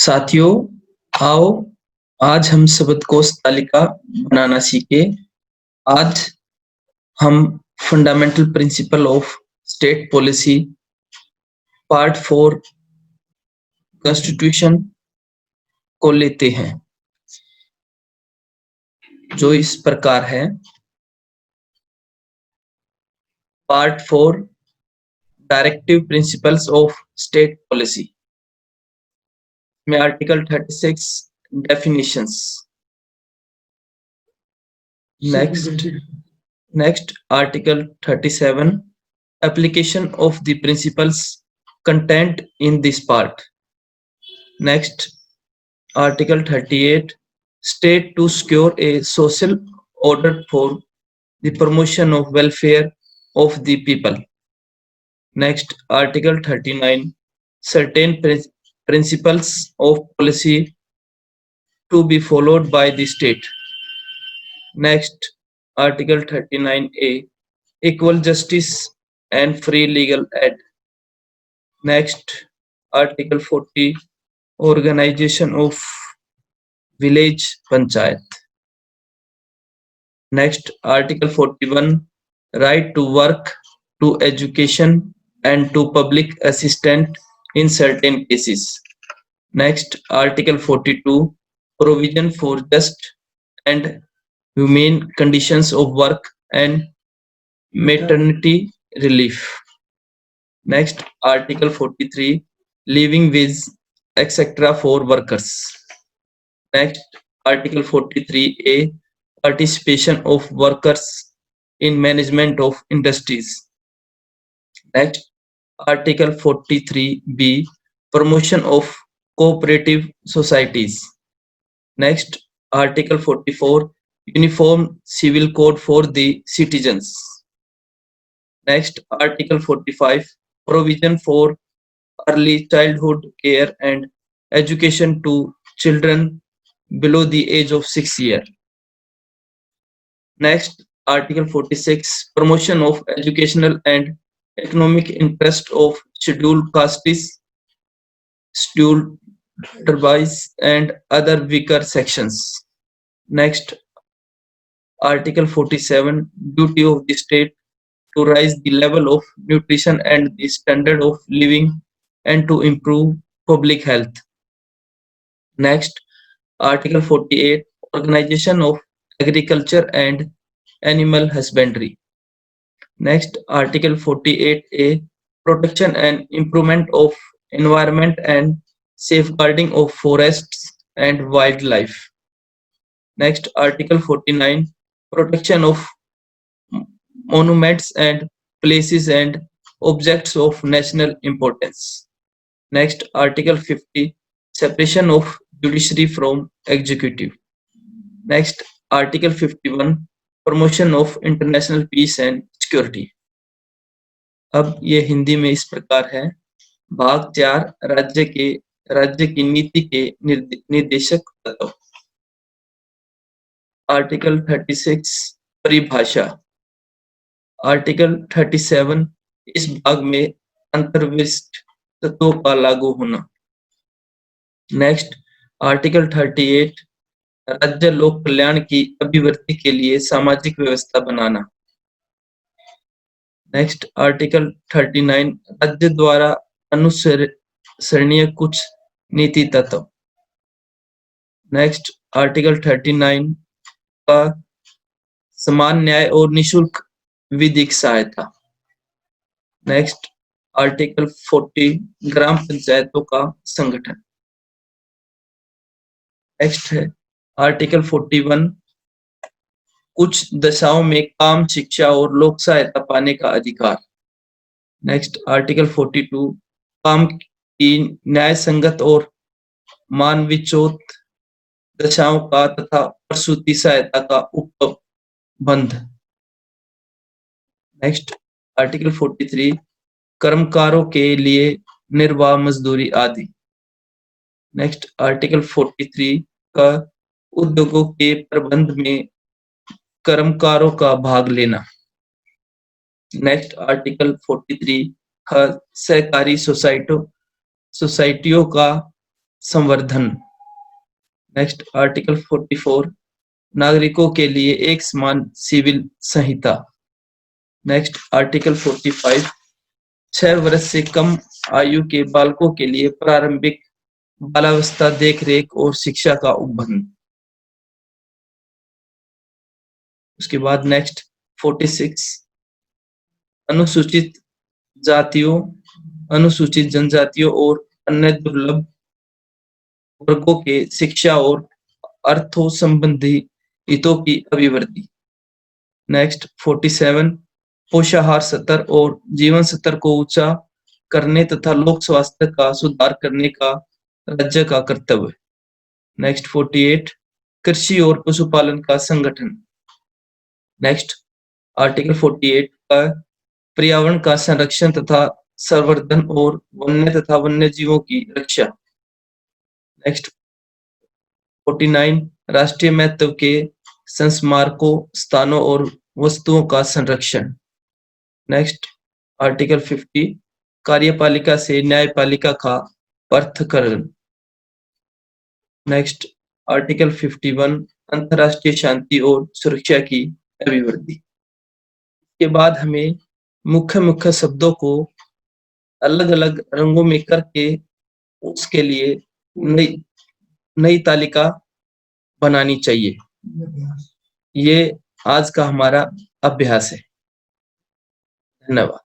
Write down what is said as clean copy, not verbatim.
साथियों, आओ आज हम शब्दकोश तालिका बनाना सीखे। आज हम fundamental principle of state policy part 4 constitution को लेते हैं, जो इस प्रकार है। Part 4 directive principles of state policy में article 36 definitions. Next, Article 37 application of the principles contained in this part. Next, Article 38 state to secure a social order for the promotion of welfare of the people. Next, Article 39 certain principles of policy to be followed by the state. Next, Article 39A equal justice and free legal aid. Next, Article 40 organization of village panchayat. Next, Article 41 right to work, to education and to public assistance in certain cases. Next, Article 42 provision for just and humane conditions of work and maternity relief. Next, Article 43 living wage etc. for workers. Next, Article 43A participation of workers in management of industries. Next, Article 43B promotion of cooperative societies. Next, Article 44 uniform civil code for the citizens. Next, Article 45 provision for early childhood care and education to children below the age of 6 years. Next, Article 46 promotion of educational and economic interest of scheduled castes, scheduled tribes and other weaker sections. Next, Article 47 duty of the state to raise the level of nutrition and the standard of living and to improve public health. Next, Article 48 organization of agriculture and animal husbandry. Next, Article 48A protection and improvement of environment and safeguarding of forests and wildlife. Next, Article 49 protection of monuments and places and objects of national importance. Next, Article 50 separation of judiciary from executive. Next, Article 51 promotion of international peace and security. अब ये हिंदी में इस प्रकार है। भाग 4 राज्य की नीति के निर्देशक तत्व। आर्टिकल 36 परिभाषा। आर्टिकल 37 इस भाग में अंतर्विष्ट तत्वों का लागू होना। नेक्स्ट, आर्टिकल 38 राज्य लोक कल्याण की अभिवृद्धि के लिए सामाजिक व्यवस्था बनाना। नेक्स्ट, आर्टिकल 39 राज्य द्वारा अनुसरणीय कुछ नीति तत्व। नेक्स्ट, आर्टिकल 39 का समान न्याय और निशुल्क विधिक सहायता। नेक्स्ट, आर्टिकल 40 ग्राम पंचायतों का संगठन। नेक्स्ट है आर्टिकल 41 कुछ दशाओं में काम, शिक्षा और लोक सहायता पाने का अधिकार। नेक्स्ट, आर्टिकल 42 काम की न्याय संगत और मानवीचोत दशाओं का तथा प्रसूति सहायता का उपबंध। नेक्स्ट, आर्टिकल 43 कर्मकारों के लिए निर्वाह मजदूरी आदि। नेक्स्ट, आर्टिकल 43 का उद्योगों के प्रबंध में कर्मकारों का भाग लेना। नेक्स्ट, आर्टिकल 43 का सहकारी सोसाइटियों का संवर्धन। नेक्स्ट आर्टिकल 44 नागरिकों के लिए एक समान सिविल संहिता। नेक्स्ट आर्टिकल 45 6 वर्ष से कम आयु के बालकों के लिए प्रारंभिक बालावस्था देखरेख और शिक्षा का उपबंध। उसके बाद नेक्स्ट 46 अनुसूचित जातियों, अनुसूचित जनजातियों और अन्य दुर्लभ वर्गों के शिक्षा और अर्थों संबंधी हितों की अभिवृद्धि। नेक्स्ट 47 पोषाहार स्तर और जीवन स्तर को ऊंचा करने तथा लोक स्वास्थ्य का सुधार करने का राज्य का कर्तव्य। नेक्स्ट 48 कृषि और पशुपालन का संगठन। नेक्स्ट आर्टिकल 48 का पर्यावरण का संरक्षण तथा संवर्धन और वन्य तथा वन्य जीवों की रक्षा। नेक्स्ट 49 राष्ट्रीय महत्व के संस्मारकों, स्थानों और वस्तुओं का संरक्षण। नेक्स्ट आर्टिकल 50 कार्यपालिका से न्यायपालिका का पृथक्करण। नेक्स्ट आर्टिकल 51 अंतर्राष्ट्रीय शांति और सुरक्षा की अभिवृद्धि। के बाद हमें मुख्य मुख्य शब्दों को अलग अलग रंगों में करके उसके लिए नई तालिका बनानी चाहिए। ये आज का हमारा अभ्यास है। धन्यवाद।